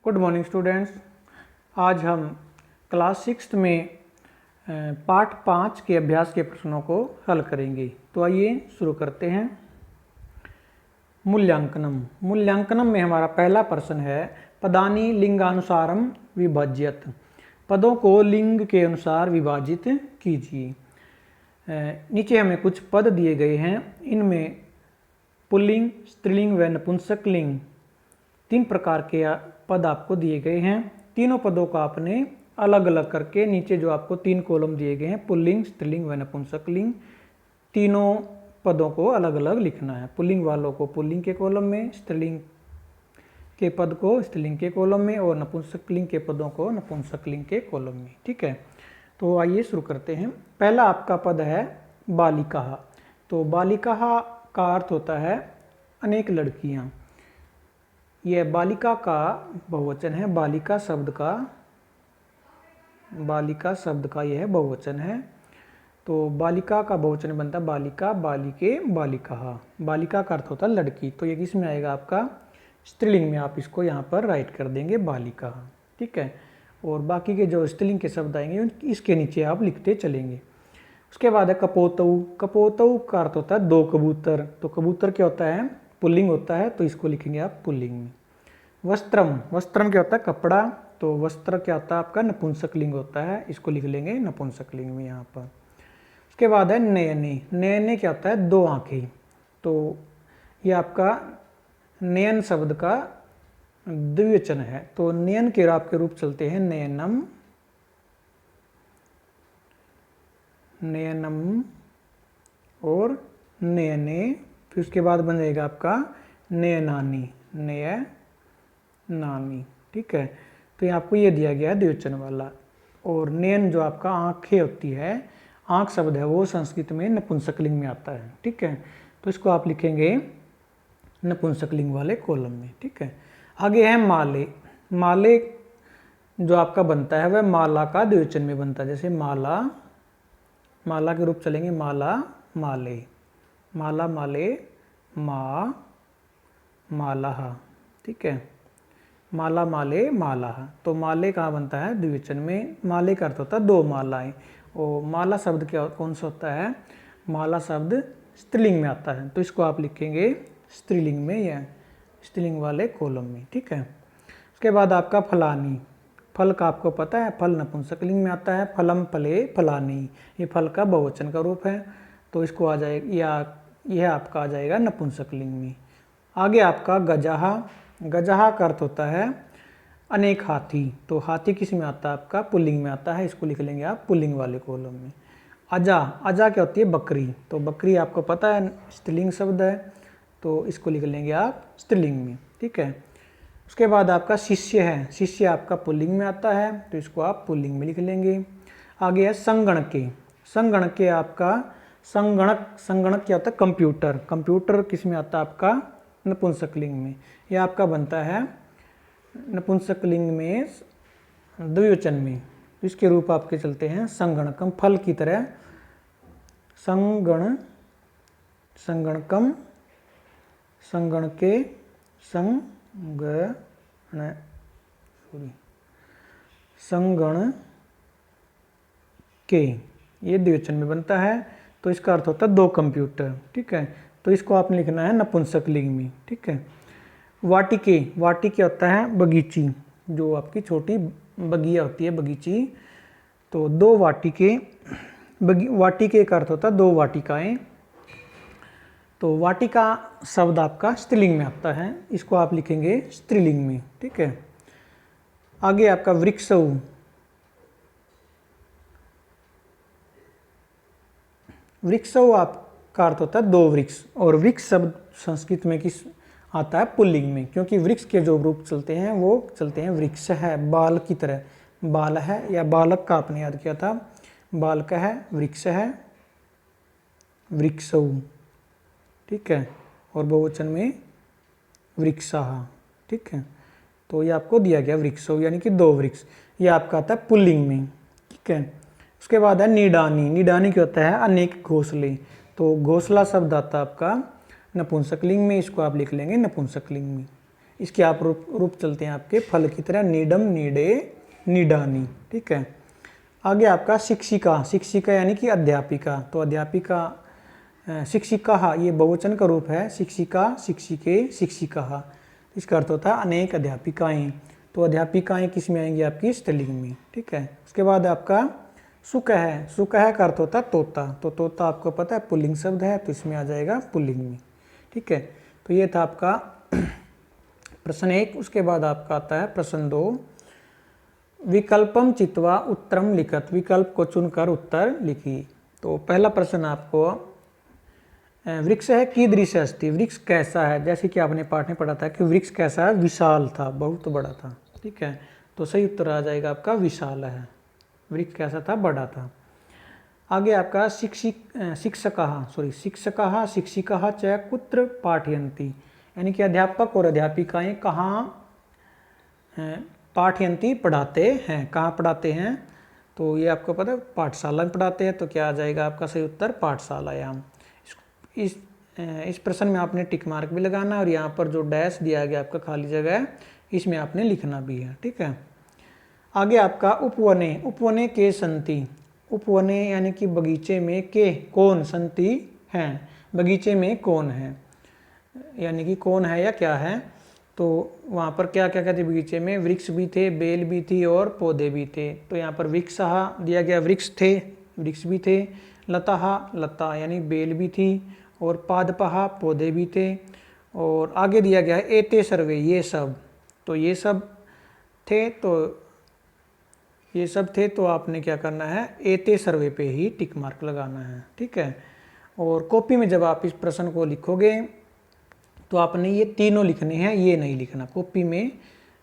Good morning students. आज हम class 6 में पार्ट 5 के अभ्यास के प्रश्नों को हल करेंगे। तो आइए शुरू करते हैं। मूल्यांकनम में हमारा पहला प्रश्न है, पदानि लिंगानुसारम विभाज्यत। पदों को लिंग के अनुसार विभाजित कीजिए। नीचे हमें कुछ पद दिए गए हैं, इनमें पुल्लिंग, स्त्रीलिंग व नपुंसकलिंग 3 प्रकार के पद आपको दिए गए हैं। तीनों पदों का आपने अलग अलग करके नीचे जो आपको 3 कॉलम दिए गए हैं, पुल्लिंग, स्त्रीलिंग व नपुंसकलिंग, तीनों पदों को अलग अलग लिखना है। पुल्लिंग वालों को पुल्लिंग के कॉलम में, स्त्रीलिंग के पद को स्त्रीलिंग के कॉलम में और नपुंसकलिंग के पदों को नपुंसकलिंग के कॉलम में। ठीक है, तो आइए शुरू करते हैं। पहला आपका पद है बालिका। तो बालिका का अर्थ होता है अनेक लड़कियां। यह बालिका का बहुवचन है। बालिका शब्द का यह बहुवचन है। तो बालिका का बहुवचन बनता है बालिका, बालिके, बालिका। बालिका का अर्थ होता है लड़की। तो ये किस में आएगा आपका? स्त्रीलिंग में। आप इसको यहाँ पर राइट कर देंगे बालिका। ठीक है, और बाकी के जो स्त्रीलिंग के शब्द आएंगे इसके नीचे आप लिखते चलेंगे। उसके बाद है कपोतऊ। कपोतऊ का अर्थ होता है 2 कबूतर। तो कबूतर क्या होता है? पुल्लिंग होता है, तो इसको लिखेंगे आप पुल्लिंग में। वस्त्रम, वस्त्रम क्या होता है? कपड़ा। तो वस्त्र क्या होता है आपका? नपुंसकलिंग होता है, इसको लिख लेंगे नपुंसकलिंग में यहाँ पर। उसके बाद है नयने। नयने क्या होता है? 2 आँखें। तो ये आपका नयन शब्द का द्विवचन है। तो नयन के आपके रूप चलते हैं नयनम, नयनम और नयने। फिर उसके बाद बन जाएगा आपका नयनानी, नयनानी। ठीक है, तो ये आपको ये दिया गया है द्विवचन वाला। और नयन जो आपका आंखें होती है, आंख शब्द है वो संस्कृत में नपुंसकलिंग में आता है। ठीक है, तो इसको आप लिखेंगे नपुंसकलिंग वाले कॉलम में। ठीक है, आगे है माले। माले जो आपका बनता है वह माला का द्विवचन में बनता है। जैसे माला, माला के रूप चलेंगे माला, माले, माला, माले, मा, माला। ठीक है, माला, माले, माला। तो माले कहाँ बनता है? द्विवचन में। माले का अर्थ होता है 2 मालाएं। और माला शब्द क्या कौन सा होता है? माला शब्द स्त्रीलिंग में आता है, तो इसको आप लिखेंगे स्त्रीलिंग में या स्त्रीलिंग वाले कॉलम में। ठीक है, उसके बाद आपका फलानी। फल का आपको पता है, फल नपुंसकलिंग में आता है। फलम, फले, फलानी, ये फल का बहुवचन का रूप है, तो इसको आ जाएगा या यह आपका आ जाएगा नपुंसकलिंग में। आगे आपका गजहा। गजहा का अर्थ होता है अनेक हाथी। तो हाथी किस में आता है आपका? पुल्लिंग में आता है, इसको लिख लेंगे आप पुल्लिंग वाले कॉलम में। अजा, अजा क्या होती है? बकरी। तो बकरी आपको पता है स्त्रीलिंग शब्द है, तो इसको लिख लेंगे आप स्त्रीलिंग में। ठीक है, उसके बाद आपका शिष्य है। शिष्य आपका पुल्लिंग में आता है, तो इसको आप पुल्लिंग में लिख लेंगे। आगे है संगणके। संगणके आपका संगणक, संगणक क्या होता है? कंप्यूटर। कंप्यूटर किस में आता है आपका? नपुंसकलिंग में। यह आपका बनता है नपुंसकलिंग में द्विवचन में। इसके रूप आपके चलते हैं संगणकम, फल की तरह। संगणकम, संगणके, संगण के, ये द्विवचन में बनता है, तो इसका अर्थ होता है 2 कंप्यूटर। ठीक है, तो इसको आपने लिखना है नपुंसकलिंग में। ठीक है, वाटिके। वाटिके क्या होता है? बगीची, जो आपकी छोटी बगिया होती है, बगीची। तो 2 वाटिके, वाटिके का अर्थ होता है 2 वाटिकाएं। तो वाटिका शब्द आपका स्त्रीलिंग में आता है, इसको आप लिखेंगे स्त्रीलिंग में। ठीक है, आगे आपका वृक्षऊ। वृक्षऊ आपका अर्थ होता है 2 वृक्ष। और वृक्ष शब्द संस्कृत में किस आता है? पुल्लिंग में, क्योंकि वृक्ष के जो रूप चलते हैं वो चलते हैं वृक्ष है, बाल की तरह। बाल है या बालक का आपने याद किया था, बालक है, वृक्ष है, वृक्षऊ। ठीक है, और बहुवचन में वृक्षाः। ठीक है, तो ये आपको दिया गया वृक्षऊ, यानी कि 2 वृक्ष। ये आपका आता है पुल्लिंग में। ठीक है, उसके बाद है नीडानी। नीडानी क्या होता है? अनेक घोंसले। तो घोंसला शब्द आता है आपका नपुंसकलिंग में, इसको आप लिख लेंगे नपुंसकलिंग में। इसके आप रूप चलते हैं आपके फल की तरह, नीडम, नीडे, नीडानी। ठीक है। आगे आपका शिक्षिका, शिक्षिका यानी कि अध्यापिका। तो अध्यापिका, शिक्षिका ये बहुवचन का रूप है, शिक्षिका, शिक्षिके, शिक्षिका। इसका अर्थ होता है अनेक अध्यापिकाएं। तो अध्यापिकाएं किस में आएंगी? आपकी स्त्रीलिंग में। ठीक है। उसके बाद आपका सुक है, सुक है का अर्थ होता है तोता। तो तोता आपको पता है पुल्लिंग शब्द है, तो इसमें आ जाएगा पुल्लिंग में। ठीक है। तो ये था आपका प्रश्न 1। उसके बाद आपका आता है प्रश्न 2, विकल्पम चित्वा उत्तरम लिखत, विकल्प को चुनकर उत्तर लिखी। तो पहला प्रश्न आपको, वृक्ष है कीदृश अस्ति, वृक्ष कैसा है। जैसे कि आपने पाठ में पढ़ा था कि वृक्ष कैसा है? विशाल था, बहुत बड़ा था। ठीक है। तो सही उत्तर आ जाएगा आपका विशाल है। वृक्ष कैसा था? बड़ा था। आगे आपका शिक्षिका, शिक्षिका च कुत्र पाठयन्ति, यानी कि अध्यापक और अध्यापिकाएं कहाँ पाठयन्ति पढ़ाते हैं, कहाँ पढ़ाते हैं? तो ये आपको पता है पाठशाला में पढ़ाते हैं। तो क्या आ जाएगा आपका सही उत्तर? पाठशालायाम। इस प्रश्न में आपने टिक मार्क भी लगाना, और यहाँ पर जो डैश दिया गया आपका खाली जगह है, इसमें आपने लिखना भी है। ठीक है। आगे आपका उपवने, उपवने के संति, उपवने यानी कि बगीचे में, के कौन, संति हैं, बगीचे में कौन है, यानी कि कौन है या क्या है। तो वहाँ पर क्या क्या कहते बगीचे में? वृक्ष भी थे, बेल भी थी और पौधे भी थे। तो यहाँ पर वृक्षहा दिया गया, वृक्ष थे, वृक्ष भी थे, लताहा, लता यानी बेल भी थी, और पादपहा पौधे भी थे, और आगे दिया गया है एते सर्वे, ये सब। तो ये सब थे, तो ये सब थे, तो आपने क्या करना है? एते सर्वे पे ही टिक मार्क लगाना है। ठीक है। और कॉपी में जब आप इस प्रश्न को लिखोगे तो आपने ये तीनों लिखने हैं, ये नहीं लिखना कॉपी में,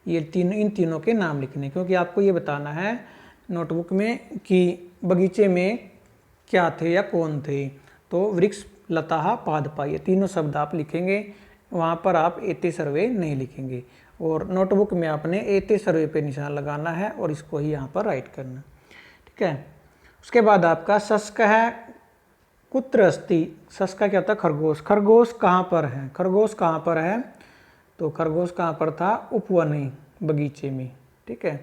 ये तीनों, इन तीनों के नाम लिखने, क्योंकि आपको ये बताना है नोटबुक में कि बगीचे में क्या थे या कौन थे। तो वृक्ष, लताहा, पादपा, ये तीनों शब्द आप लिखेंगे, वहाँ पर आप एते सर्वे नहीं लिखेंगे। और नोटबुक में आपने एते सर्वे पे निशान लगाना है, और इसको ही यहाँ पर राइट करना। ठीक है। उसके बाद आपका शस्क है कुत्र अस्ति, शस्क क्या होता है? खरगोश। खरगोश कहाँ पर है? खरगोश कहाँ पर है? तो खरगोश कहाँ पर था? उपवने, बगीचे में। ठीक है।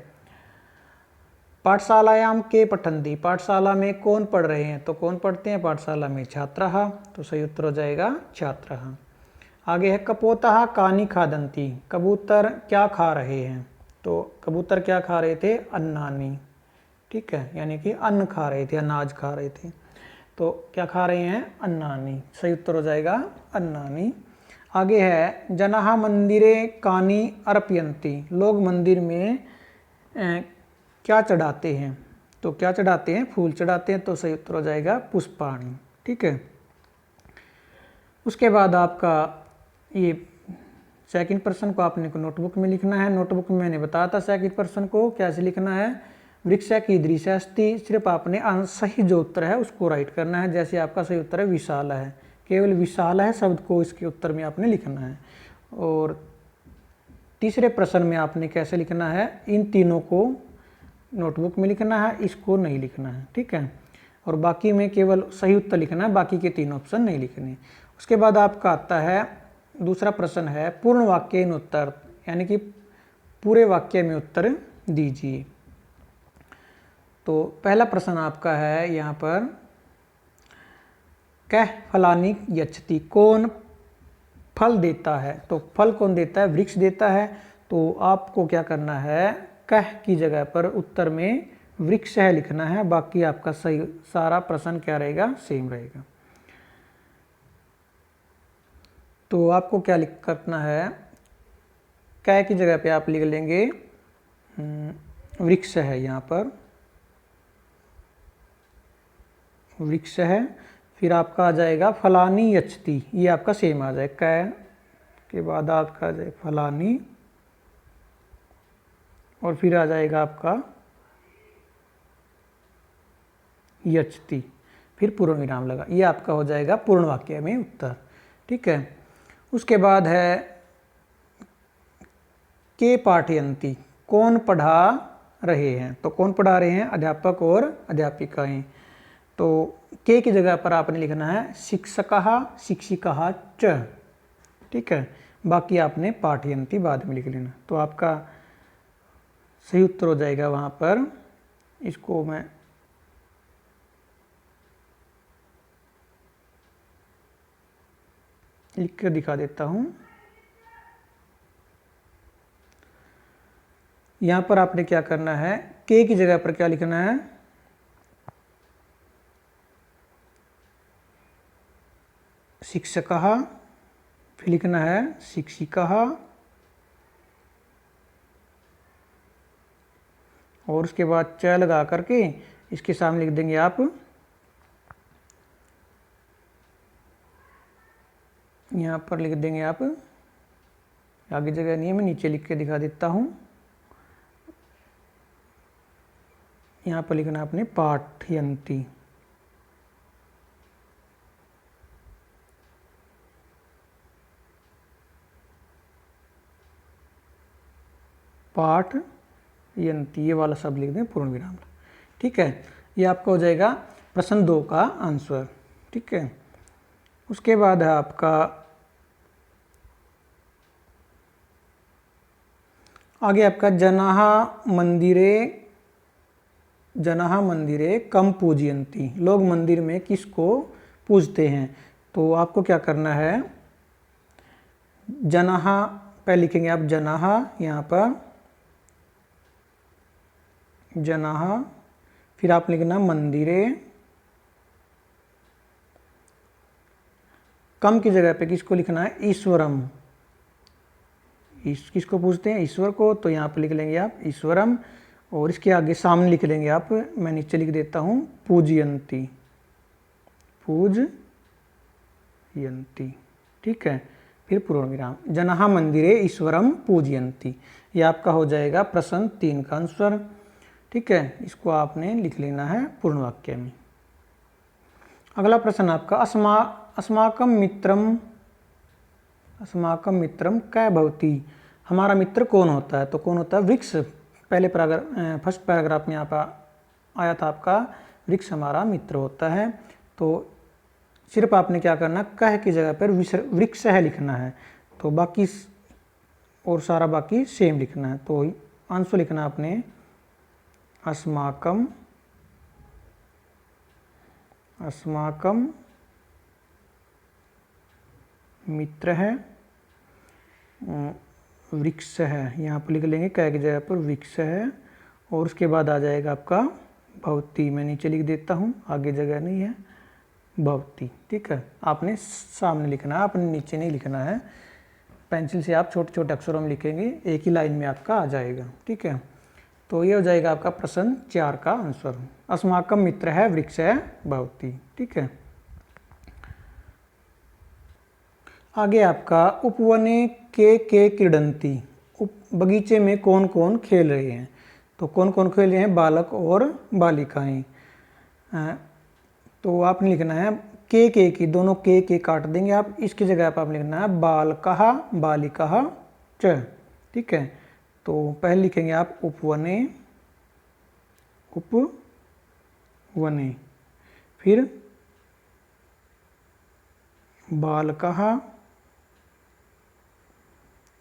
पाठशालायाम के पठन्ति, पाठशाला में कौन पढ़ रहे हैं? तो कौन पढ़ते हैं पाठशाला में? छात्रः। तो सही उत्तर हो जाएगा छात्रः। आगे है कपोतः कानि खादन्ति, कबूतर क्या खा रहे हैं? तो कबूतर क्या खा रहे थे? अन्नानि। ठीक है। यानी कि अन्न खा रहे थे, अनाज खा रहे थे। तो क्या खा रहे हैं? अन्नानि। सही उत्तर हो जाएगा अन्नानि। आगे है जनाः मंदिरे कानि अर्पयन्ति, लोग मंदिर में क्या चढ़ाते हैं? तो क्या चढ़ाते हैं? फूल चढ़ाते हैं। तो सही उत्तर हो जाएगा पुष्पाणि। ठीक है। उसके बाद आपका ये सेकंड पर्सन को आपने को नोटबुक में लिखना है। नोटबुक में मैंने बताया था सेकंड पर्सन को कैसे लिखना है। वृक्ष कीदृश अस्ति, सिर्फ आपने सही जो उत्तर है उसको राइट करना है। जैसे आपका सही उत्तर है विशाल है, केवल विशाल है शब्द को इसके उत्तर में आपने लिखना है। और तीसरे प्रश्न में आपने कैसे लिखना है? इन तीनों को नोटबुक में लिखना है, इसको नहीं लिखना है। ठीक है। और बाकी में केवल सही उत्तर लिखना है, बाकी के तीन ऑप्शन नहीं लिखने। उसके बाद आपका आता है दूसरा प्रश्न है पूर्ण वाक्य इन उत्तर, यानी कि पूरे वाक्य में उत्तर दीजिए। तो पहला प्रश्न आपका है यहाँ पर, कह फलानी यच्छति, कौन फल देता है? तो फल कौन देता है? वृक्ष देता है। तो आपको क्या करना है? कह की जगह पर उत्तर में वृक्ष है लिखना है, बाकी आपका सही सारा प्रश्न क्या रहेगा? सेम रहेगा। तो आपको क्या लिख करना है? कह की जगह पे आप लिख लेंगे वृक्ष है, यहाँ पर वृक्ष है। फिर आपका आ जाएगा फलानी यच्छति, ये आपका सेम आ जाएगा। कह के बाद आपका आ जाएगा फलानी, और फिर आ जाएगा आपका यच्छति, फिर पूर्ण विराम लगा। ये आपका हो जाएगा पूर्ण वाक्य में उत्तर। ठीक है। उसके बाद है के पाठयन्ति, कौन पढ़ा रहे हैं? तो कौन पढ़ा रहे हैं? अध्यापक और अध्यापिकाएं। तो के की जगह पर आपने लिखना है शिक्षकः शिक्षिकाः च। ठीक है। बाकी आपने पाठयंती बाद में लिख लेना। तो आपका सही उत्तर हो जाएगा वहाँ पर, इसको मैं लिख कर दिखा देता हूँ। यहाँ पर आपने क्या करना है, के की जगह पर क्या लिखना है, शिक्षकः, फिर लिखना है शिक्षिकः, और उसके बाद च लगा करके इसके सामने लिख देंगे आप, यहाँ पर लिख देंगे आप, आगे जगह नहीं है, मैं नीचे लिख के दिखा देता हूँ। यहाँ पर लिखना आपने पाठयंती, पाठयंती, ये वाला शब्द लिख दें पूर्ण विराम। ठीक है, ये आपका हो जाएगा प्रश्न 2 का आंसर। ठीक है, उसके बाद है आपका आगे आपका जनाः मंदिरे कम पूजयन्ति, लोग मंदिर में किसको पूजते हैं। तो आपको क्या करना है, जनाः पहले लिखेंगे आप जनाः, यहाँ पर जनाः, फिर आप लिखना मंदिरे, कम की जगह पे किसको लिखना है, ईश्वरम, किसको पूछते हैं, ईश्वर को। तो यहाँ पर लिख लेंगे आप ईश्वरम, और इसके आगे सामने लिख लेंगे आप, मैं नीचे लिख देता हूँ पूजयंती, पूजयंती। ठीक है, फिर पूर्ण विराम, जनाः मंदिरे ईश्वरम पूजयन्ति। ये आपका हो जाएगा प्रश्न 3 का आंसर। ठीक है, इसको आपने लिख लेना है पूर्ण वाक्य में। अगला प्रश्न आपका अस्माकं मित्रम कै भवति, हमारा मित्र कौन होता है। तो कौन होता है, वृक्ष। पहले फर्स्ट पैराग्राफ में यहाँ पर आया था आपका, वृक्ष हमारा मित्र होता है। तो सिर्फ आपने क्या करना, कह की जगह पर वृक्ष है लिखना है, तो बाकी और सारा बाकी सेम लिखना है। तो आंसर लिखना आपने अस्माकं मित्र है, वृक्ष है, यहाँ पर लिख लेंगे कै की जगह पर वृक्ष है, और उसके बाद आ जाएगा आपका भवती, मैं नीचे लिख देता हूँ, आगे जगह नहीं है, भवती। ठीक है, आपने सामने लिखना है, आपने नीचे नहीं लिखना है। पेंसिल से आप छोटे छोटे अक्षरों में लिखेंगे, एक ही लाइन में आपका आ जाएगा। ठीक है, तो ये हो जाएगा आपका प्रश्न 4 का आंसर, अस्माकं मित्र है, वृक्ष है, भवती। ठीक है, आगे आपका उपवने के क्रीडन्ति, बगीचे में कौन कौन खेल रहे हैं। तो कौन कौन खेल रहे हैं, बालक और बालिकाएं। तो आपने लिखना है के की, दोनों के काट देंगे आप, इसकी जगह पर आप लिखना है बालकः बालिकाः च। ठीक है, तो पहले लिखेंगे आप उपवने, फिर बालकः,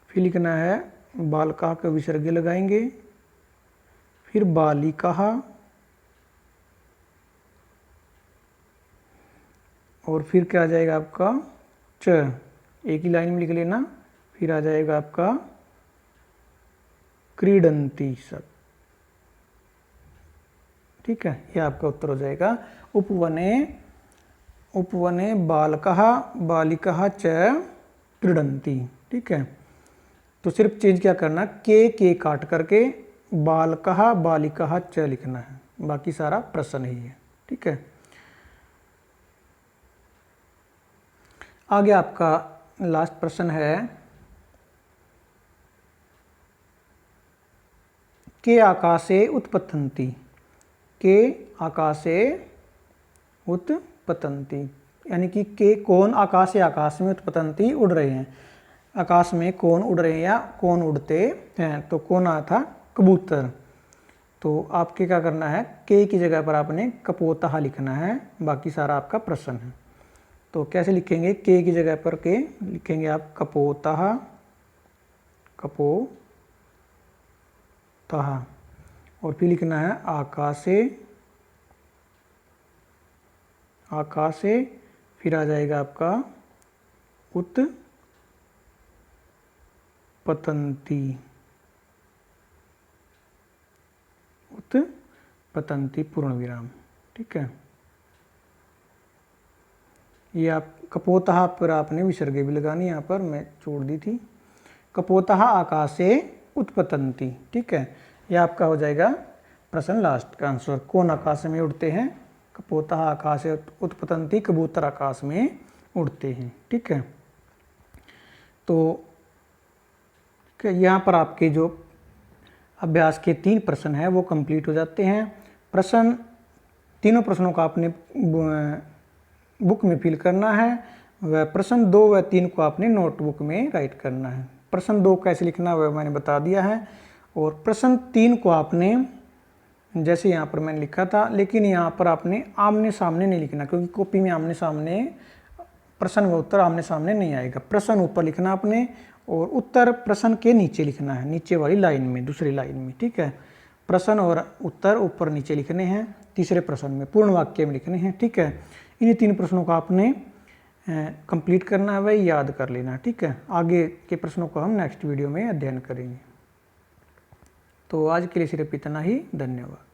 फिर लिखना है बालकः का विसर्ग लगाएंगे, फिर बालिकाः, और फिर क्या आ जाएगा आपका च, एक ही लाइन में लिख लेना, फिर आ जाएगा आपका क्रीडन्ति सब। ठीक है, यह आपका उत्तर हो जाएगा उपवने बालकः बालिकाः च क्रीडन्ति। ठीक है, तो सिर्फ चेंज क्या करना, के काट करके बालकः बालिकाः च लिखना है, बाकी सारा प्रश्न ही है। ठीक है, आगे आपका लास्ट प्रश्न है, के आकाशे उत्पतन्ति, के आकाशे उत्पतन्ति, यानी कि के कौन आकाशे, आकाश में, उत्पतन्ति उड़ रहे हैं, आकाश में कौन उड़ रहे हैं या कौन उड़ते हैं। तो कौन आया था, कबूतर। तो आपके क्या करना है, के की जगह पर आपने कपोतः लिखना है, बाकी सारा आपका प्रश्न है। तो कैसे लिखेंगे, के की जगह पर के लिखेंगे आप कपोतः, कपोतः, और फिर लिखना है आकाशे, आकाशे, फिर आ जाएगा आपका उत्पतंती, उत्पतंती पूर्ण विराम। ठीक है, ये आप कपोतः पर आपने विसर्गे भी लगानी, यहाँ पर मैं छोड़ दी थी। कपोतः आकाशे उत्पतंती। ठीक है, ये आपका हो जाएगा प्रश्न लास्ट का आंसर। कौन आकाश में उड़ते हैं? कपोतः आकाशे उत्पतंती, कबूतर आकाश में उड़ते हैं। ठीक है, तो यहाँ पर आपके जो अभ्यास के 3 प्रश्न हैं वो कंप्लीट हो जाते हैं। प्रश्न, तीनों प्रश्नों का आपने बुक में फिल करना है, वह प्रश्न 2 व 3 को आपने नोटबुक में राइट करना है। प्रश्न 2 कैसे लिखना है वह मैंने बता दिया है, और प्रश्न 3 को आपने जैसे यहाँ पर मैंने लिखा था, लेकिन यहाँ पर आपने आमने सामने नहीं लिखना, क्योंकि कॉपी में आमने सामने प्रश्न व उत्तर आमने सामने नहीं आएगा। प्रश्न ऊपर लिखना आपने, और उत्तर प्रश्न के नीचे लिखना है, नीचे वाली लाइन में, दूसरी लाइन में। ठीक है, प्रश्न और उत्तर ऊपर नीचे लिखने हैं, तीसरे प्रश्न में पूर्ण वाक्य में लिखने हैं। ठीक है, इन्हीं 3 प्रश्नों को आपने कंप्लीट करना है, वही याद कर लेना। ठीक है, आगे के प्रश्नों को हम नेक्स्ट वीडियो में अध्ययन करेंगे। तो आज के लिए सिर्फ इतना ही, धन्यवाद।